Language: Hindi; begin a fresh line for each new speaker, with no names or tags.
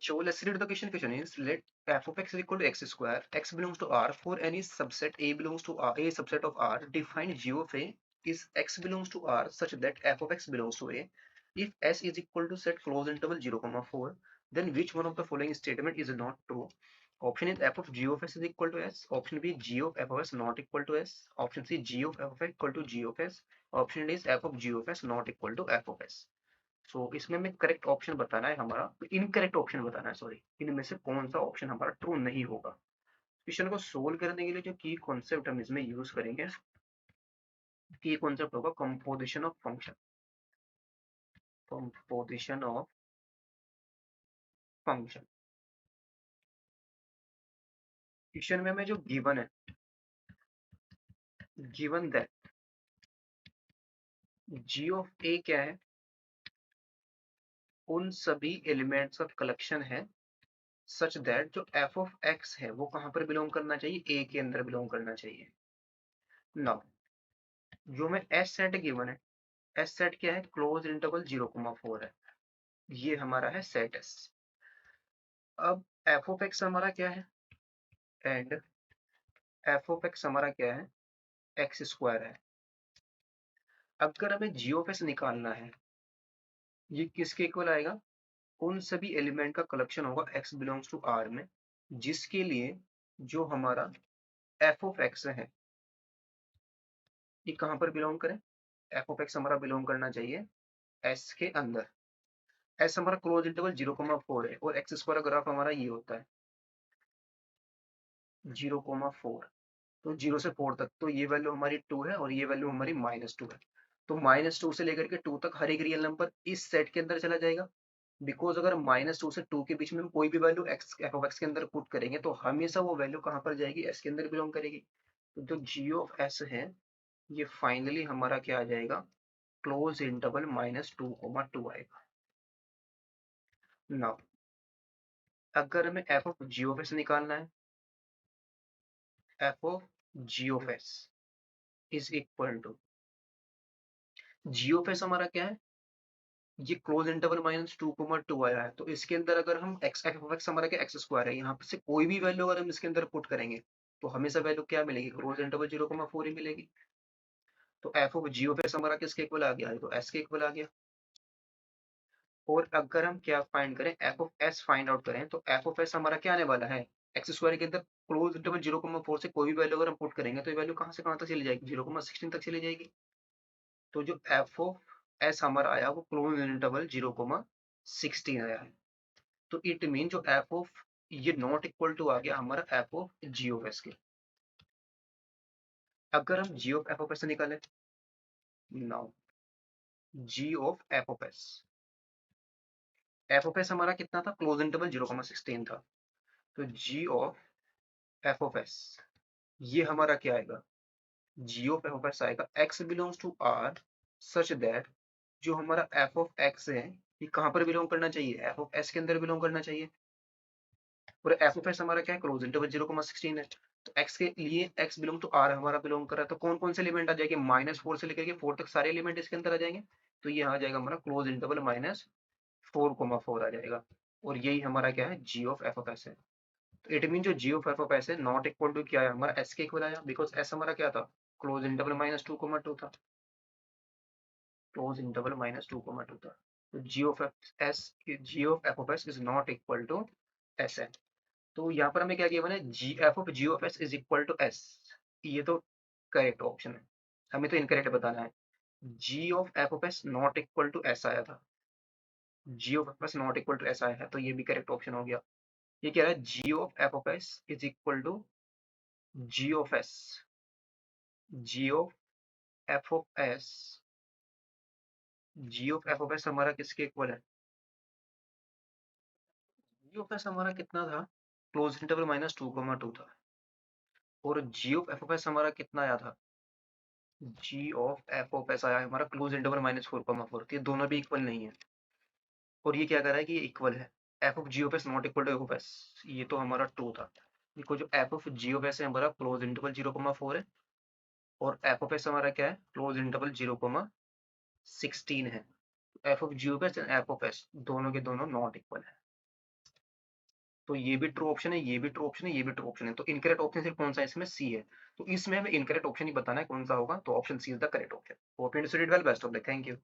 So let's read the question. Question is let f of x is equal to x square, x belongs to R for any subset A belongs to R, a subset of R. Define g of A is x belongs to R such that f of x belongs to A. If S is equal to set close interval 0, 4, then which one of the following statement is not true? Option is f of g of s is equal to S. Option B g of f of s not equal to S. Option C g of f of x equal to g of s. Option D is f of g of s not equal to f of s. सो इसमें हमें करेक्ट ऑप्शन बताना है हमारा, इनकरेक्ट ऑप्शन बताना है, सॉरी, इनमें से कौन सा ऑप्शन हमारा ट्रू नहीं होगा। क्वेश्चन को सोल्व करने के लिए जो की कॉन्सेप्ट हम इसमें यूज करेंगे, की कॉन्सेप्ट होगा composition of function. Composition of function question में हमें जो गिवन है, गिवन दैट जी ऑफ ए क्या है, उन सभी एलिमेंट्स का कलेक्शन है सच दैट जो एफ ऑफ एक्स है वो कहां पर बिलोंग करना चाहिए, ए के अंदर बिलोंग करना चाहिए। नाउ जो हमें एस सेट गिवन है, एस सेट क्या है, क्लोज इंटरवल 0,4 है, ये हमारा है सेट एस। अब एफ ऑफ एक्स हमारा क्या है, एंड एफ ऑफ एक्स हमारा क्या है, एक्स स्क्वायर है। अगर हमें जी ऑफ एस निकालना है, ये किसके इक्वल आएगा, उन सभी एलिमेंट का कलेक्शन होगा एक्स बिलोंग्स टू आर में, जिसके लिए जो हमारा एफ ऑफ एक्स है ये कहां पर बिलोंग करें, एफ ऑफ एक्स हमारा बिलोंग करना चाहिए एस के अंदर। एस हमारा क्लोज इंटरवल 0,4 है और एक्स स्क्वायर ग्राफ हमारा ये होता है 0,4, तो 0 से 4 तक, तो ये वैल्यू हमारी 2 है और ये वैल्यू हमारी -2 है। तो -2 से लेकर के 2 तक हर एक रियल नंबर इस सेट के अंदर चला जाएगा, बिकॉज अगर -2 से 2 के बीच में कोई भी value x F of x के अंदर पुट करेंगे तो हमेशा वो वैल्यू कहाँ पर जाएगी, एस के अंदर बिलोंग करेगी। तो जो जी ऑफ एस है ये फाइनली हमारा क्या आ जाएगा, क्लोज इंटरवल -2,2 आएगा। नाउ अगर हमें f of g of s निकालना है, f of g of s is equal to g of s हमारा क्या है, ये क्लोज इंटरवल -2,2 आया है, तो इसके अंदर अगर हम एक्स एफ ऑफ एक्स हमारा क्या एक्स स्क्वायर है, यहाँ से कोई भी वैल्यू अगर हम इसके अंदर पुट करेंगे तो हमेशा वैल्यू क्या मिलेगी, क्लोज इंटरवल 0,4 ही मिलेगी। तो f of g of s हमारा किसके इक्वल आ गया, तो एस के इक्वल आ गया। और अगर हम क्या फाइंड करें, F of S find out करें, तो एफ ऑफ एस हमारा क्या आने वाला है, एक्स स्क्वायर के अंदर क्लोज इंटरवल 0,4 से कोई भी वैल्यू अगर हम पुट करेंगे तो ये वैल्यू कहाँ से कहाँ तक चली जाएगी, 0,16 तक चली जाएगी। तो जो एफ ऑफ एस हमारा आया वो क्लोज इंटरवल 0,16 आया है। तो इट मीन जो एफ ऑफ ये नॉट इक्वल टू आ गया हमारा f of g of s के। अगर हम g of f of s निकालें, now g of f of s, f of s हमारा कितना था, क्लोज इंटरवल 0,16 था, तो g of f of s ये हमारा क्या आएगा, g of f of s आएगा x belongs to R such that जो हमारा एफ ऑफ एक्स है ये कहां पर बिलोंग करना चाहिए, एफ ऑफ एस के अंदर बिलोंग करना चाहिए। और एफ ऑफ एस हमारा क्या है, क्लोज इंटरवल 0,16 है, तो एक्स के लिए एक्स बिलोंग टू आर हमारा बिलोंग कर रहा है, तो कौन कौन से एलिमेंट आ जाएंगे, -4 से लेकर के 4 तक सारे एलिमेंट इसके अंदर आ जाएंगे। तो ये आ जाएगा हमारा क्लोज इंटरवल -4,4 आ जाएगा, और यही हमारा क्या है, g of f of s है। तो इट मीन जो जी ऑफ एफ ऑफ एस है नॉट इक्वल टू क्या है, हमारा एस के इक्वल आया, बिकॉज एस हमारा क्या था, क्लोज इंटरवल -2,2 था, क्लोज इंटरवल -2,2 था। तो g of s, g of f of s is not equal to s है। तो यहाँ पर हमें क्या गिवन है, g f of g of s is equal to s, ये तो करेक्ट ऑप्शन है, हमें तो इनकरेक्ट बताना है। G of f of s not equal to s आया था, g of f s not equal to s आया है, तो ये भी करेक्ट ऑप्शन हो गया। ये कह रहा है g of f of s is equal to g of s, g of f of s, g of f of s हमारा किसके इक्वल है, जी ऑफ एस हमारा कितना था, क्लोज इंटरवल -2,2 था, और जी ऑफ एफ ऑफ एस हमारा कितना आया था, g of f of S आया है हमारा क्लोज इंटरवल -4,4, तो ये दोनों भी इक्वल नहीं है। और ये क्या कर रहा है कि ये इक्वल है, f of g of s not equal to f of s, ये तो हमारा ट्रू था। देखो जो f of g of s है हमारा क्लोज इंटरवल 0,4 है, और एफ ऑफ एस हमारा क्या है, क्लोज इंटरवल 0,16 है। F of g of s and f of s दोनों के दोनों नॉट इक्वल है। तो ये भी ट्रू ऑप्शन है, ये भी ट्रू ऑप्शन है, ये भी ट्रू ऑप्शन है। तो इनकरेक्ट ऑप्शन सिर्फ कौन सा है इसमें? सी है। तो इसमें हमें इनकरेक्ट ऑप्शन ही बताना है कौन सा होगा, तो option c is the correct option. Hope you understood it well, best of luck, thank you.